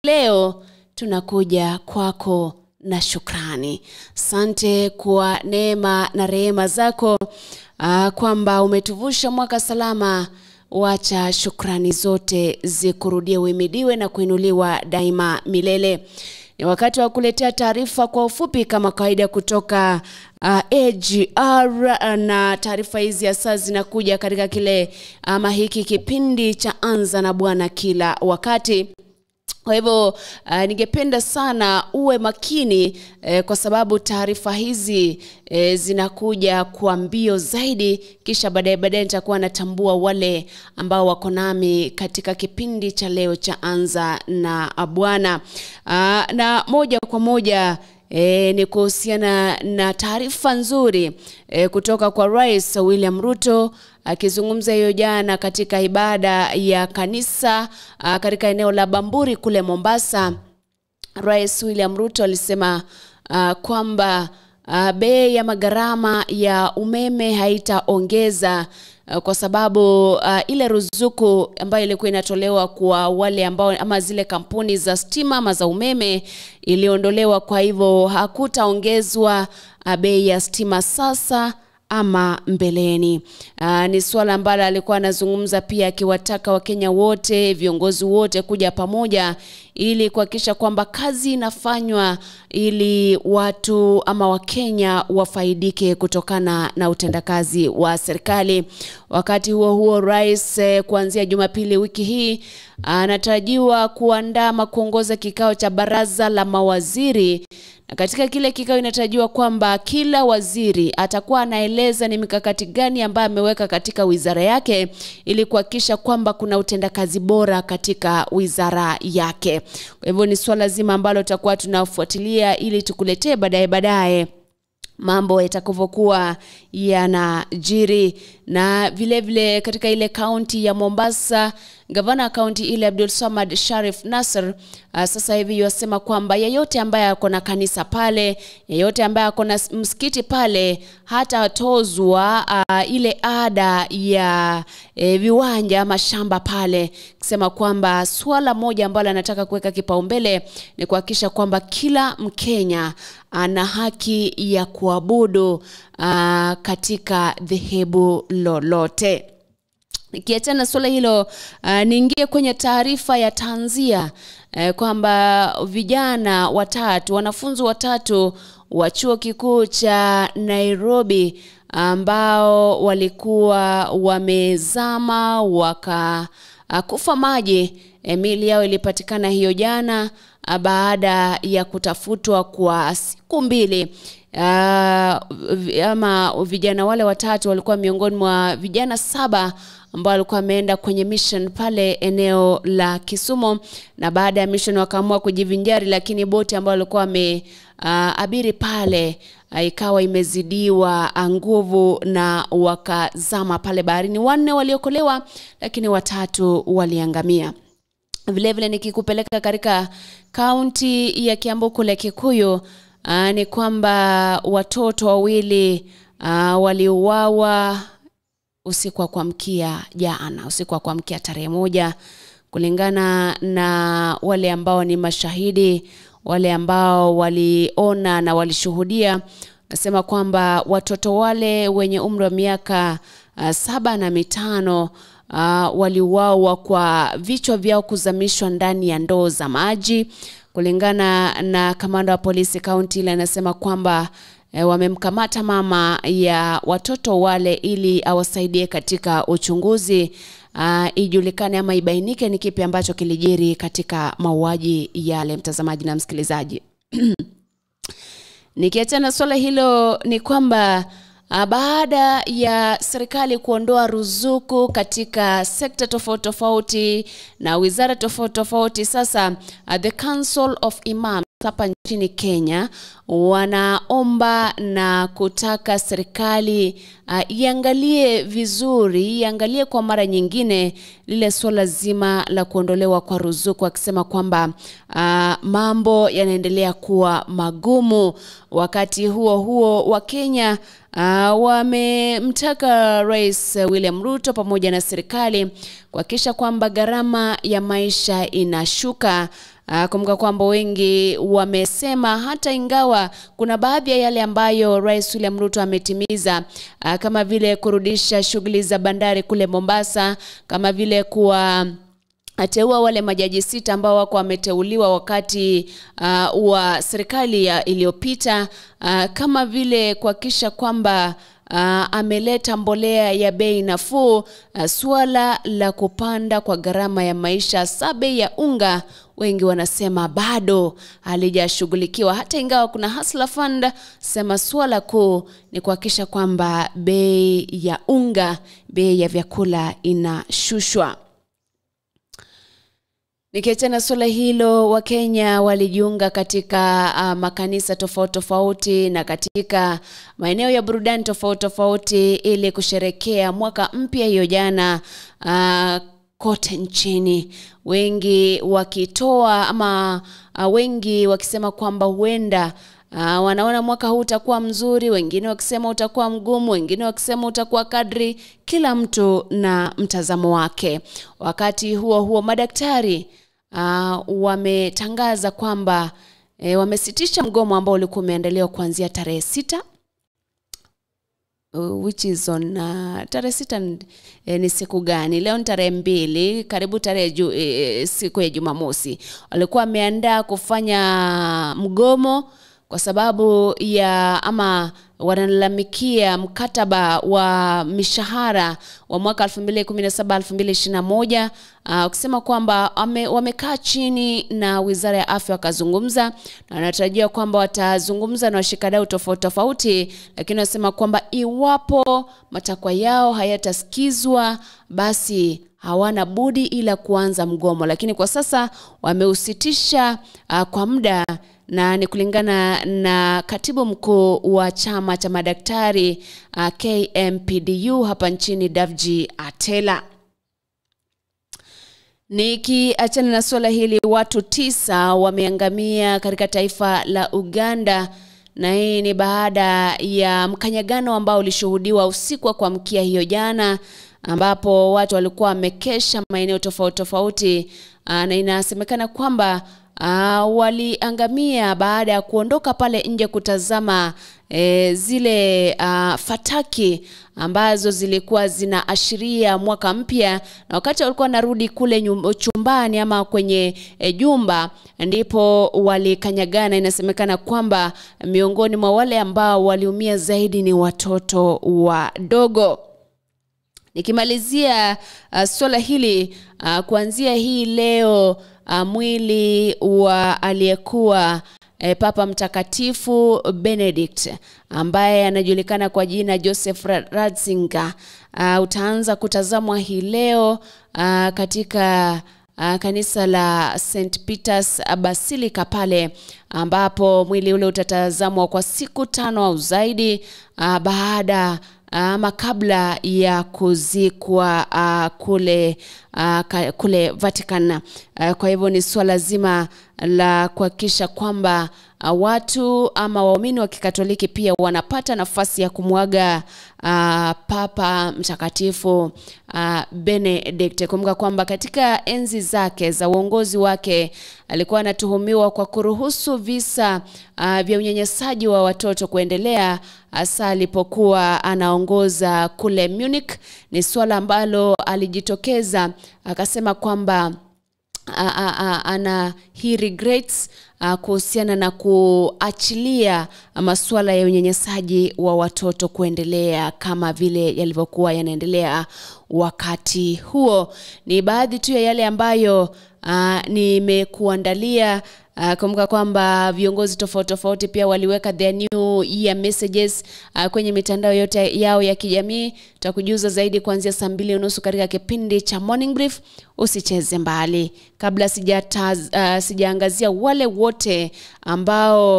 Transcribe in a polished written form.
Leo tunakuja kwako na shukrani. Asante kwa neema na rehema zako kwamba umetuvusha mwaka salama. Wacha shukrani zote zikurudie, uhimidiwe na kuinuliwa daima milele. Ni wakati wa kuletea taarifa kwa ufupi kama kawaida kutoka AGR, na taarifa hizi hasa zinakuja katika kile hiki kipindi cha Anza na Bwana kila wakati. Kwa hivyo ningependa sana uwe makini kwa sababu taarifa hizi zinakuja kwa mbio zaidi, kisha baadaye nitakuwa natambua wale ambao wako nami katika kipindi cha leo cha Anza na Bwana. Na moja kwa moja ni kuhusiana na taarifa nzuri kutoka kwa Rais William Ruto akizungumza hiyo jana katika ibada ya kanisa katika eneo la Bamburi kule Mombasa. Rais William Ruto alisema kwamba bei ya magharama ya umeme haitaongeza kwa sababu ile ruzuku ambayo ilikuwa inatolewa kwa wale ambao ama zile kampuni za stima ama za umeme iliondolewa. Kwa hivyo hakutaongezwa bei ya stima sasa ama mbeleni. Ni swala ambalo alikuwa anazungumza pia akiwataka Wakenya wote, viongozi wote kuja pamoja ili kuhakikisha kwamba kazi inafanywa ili watu ama Wakenya wafaidike kutokana na utendakazi wa serikali. Wakati huo rais kuanzia Jumapili wiki hii anatarajiwa kuandaa ama kuongoza kikao cha baraza la mawaziri. Na katika kile kikao inatarajiwa kwamba kila waziri atakuwa anaeleza ni mikakati gani ambayo ameweka katika wizara yake ili kuhakikisha kwamba kuna utendakazi bora katika wizara yake. Kwa hivyo ni swala zima ambalo tutakuwa tunafuatilia ili tukuletee baadaye mambo yatakavyokuwa yanajiri. Na vile katika ile kaunti ya Mombasa, gavana kaunti ile Abdulswamad Sharif Nasser sasa hivi yasema kwamba yeyote ambaye ako na kanisa pale, yeyote ambaye ako na msikiti pale hata tozwa ile ada ya viwanja ama shamba pale, kusema kwamba swala moja ambalo anataka kuweka kipaumbele ni kuhakikisha kwamba kila Mkenya ana haki ya kuabudu katika dhehebu lolote. Nikiachana swala hilo, niingie kwenye taarifa ya tanzia kwamba vijana watatu, wanafunzi watatu wa chuo kikuu cha Nairobi ambao walikuwa wamezama wakakufa maji, miili yao ilipatikana hiyo jana baada ya kutafutwa kwa siku mbili. Ama vijana wale watatu walikuwa miongoni mwa vijana 7 ambao walikuwa wameenda kwenye mission pale eneo la Kisumu, na baada ya mission wakaamua kujivinjari, lakini boti ambao walikuwa wameabiri pale ikawa imezidiwa nguvu na wakazama pale baharini. 4 waliokolewa lakini 3 waliangamia. Vile nikikupeleka katika kaunti ya Kiambu kule Kikuyu, ni kwamba watoto 2 waliuawa usiku wa kuamkia jana, usiku wa kuamkia tarehe 1, kulingana na wale ambao ni mashahidi, wale ambao waliona na walishuhudia. Nasema kwamba watoto wale wenye umri wa miaka 7 na 5 waliuawa kwa vichwa vyao kuzamishwa ndani ya ndoo za maji. Kulingana na kamanda wa polisi kaunti ile, anasema kwamba wamemkamata mama ya watoto wale ili awasaidie katika uchunguzi, ijulikane ama ibainike ni kipi ambacho kilijiri katika mauaji yale, mtazamaji na msikilizaji. Nikiachana swala hilo, ni kwamba baada ya serikali kuondoa ruzuku katika sekta tofauti na wizara tofauti, sasa the Council of Imams hapa nchini Kenya wanaomba na kutaka serikali iangalie vizuri, iangalie kwa mara nyingine lile swala zima la kuondolewa kwa ruzuku, akisema kwamba mambo yanaendelea kuwa magumu. Wakati huo wa Kenya wamemtaka Rais William Ruto pamoja na serikali kuhakikisha kwamba gharama ya maisha inashuka, Kumbuka kwamba wengi wamesema hata ingawa kuna baadhi ya yale ambayo Rais William Ruto ametimiza, kama vile kurudisha shughuli za bandari kule Mombasa, kama vile ateua wale majaji 6 ambao wako wameteuliwa wakati wa serikali iliyopita, kama vile kuhakikisha kwamba ameleta mbolea ya bei nafuu, suala la kupanda kwa gharama ya maisha, bei ya unga wengi wanasema bado halijashughulikiwa, hata ingawa kuna Hustler Fund. Sema suala kuu ni kuhakikisha kwamba bei ya unga, bei ya vyakula inashushwa. Nikiachana swala hilo, Wakenya walijiunga katika makanisa tofauti na katika maeneo ya burudani tofauti ili kusherekea mwaka mpya hiyo jana kote nchini. Wengi wakitoa wengi wakisema kwamba huenda wanaona mwaka huu utakuwa mzuri, wengine wakisema utakuwa mgumu, wengine wakisema utakuwa kadri, kila mtu na mtazamo wake. Wakati huo madaktari wametangaza kwamba wamesitisha mgomo ambao ulikuwa umeandaliwa kuanzia tarehe 6, which is on tarehe 6 ni siku gani? Leo ni tarehe 2, karibu siku ya Jumamosi. Walikuwa wameandaa kufanya mgomo kwa sababu ya wanalalamikia mkataba wa mishahara wa mwaka 2017-2021, ukisema kwamba wamekaa chini na Wizara ya Afya wakazungumza, na wanatarajia kwamba watazungumza na washikadau tofauti, lakini wanasema kwamba iwapo matakwa yao hayatasikizwa basi hawana budi ila kuanza mgomo. Lakini kwa sasa wameusitisha kwa muda, na ni kulingana na katibu mkuu wa chama cha madaktari KMPDU hapa nchini, Davji Atela. Nikiachana na swala hili, watu 9 wameangamia katika taifa la Uganda, na hii ni baada ya mkanyagano ambao ulishuhudiwa usiku wa kuamkia hiyo jana, ambapo watu walikuwa wamekesha maeneo tofauti, na inasemekana kwamba waliangamia baada ya kuondoka pale nje kutazama zile fataki ambazo zilikuwa zinaashiria mwaka mpya, na wakati walikuwa wanarudi kule chumbani ama kwenye jumba ndipo walikanyagana. Inasemekana kwamba miongoni mwa wale ambao waliumia zaidi ni watoto wadogo. Nikimalizia swala hili, kuanzia hii leo mwili wa aliyekuwa Papa Mtakatifu Benedict ambaye anajulikana kwa jina Joseph Ratzinger utaanza kutazamwa hii leo katika kanisa la St. Peter's Basilica pale, ambapo mwili ule utatazamwa kwa siku 5 au zaidi baada kabla ya kuzikwa kule Vatican. Kwa hivyo ni swala zima la kuhakikisha kwamba watu ama waumini wa Kikatoliki pia wanapata nafasi ya kumwaga Papa Mtakatifu Benedict. Kumbuka kwamba katika enzi zake za uongozi wake alikuwa anatuhumiwa kwa kuruhusu visa vya unyanyasaji wa watoto kuendelea, hasa alipokuwa anaongoza kule Munich. Ni swala ambalo alijitokeza akasema kwamba he regrets kuhusiana na kuachilia masuala ya unyanyasaji wa watoto kuendelea kama vile yalivyokuwa yanaendelea wakati huo. Ni baadhi tu ya yale ambayo nimekuandalia. Kumbuka kwamba viongozi tofauti pia waliweka their new year messages kwenye mitandao yote yao ya kijamii. Tutakujuza zaidi kuanzia saa 2:30 katika kipindi cha Morning Brief. Usicheze mbali. Kabla sijaangazia wale wote ambao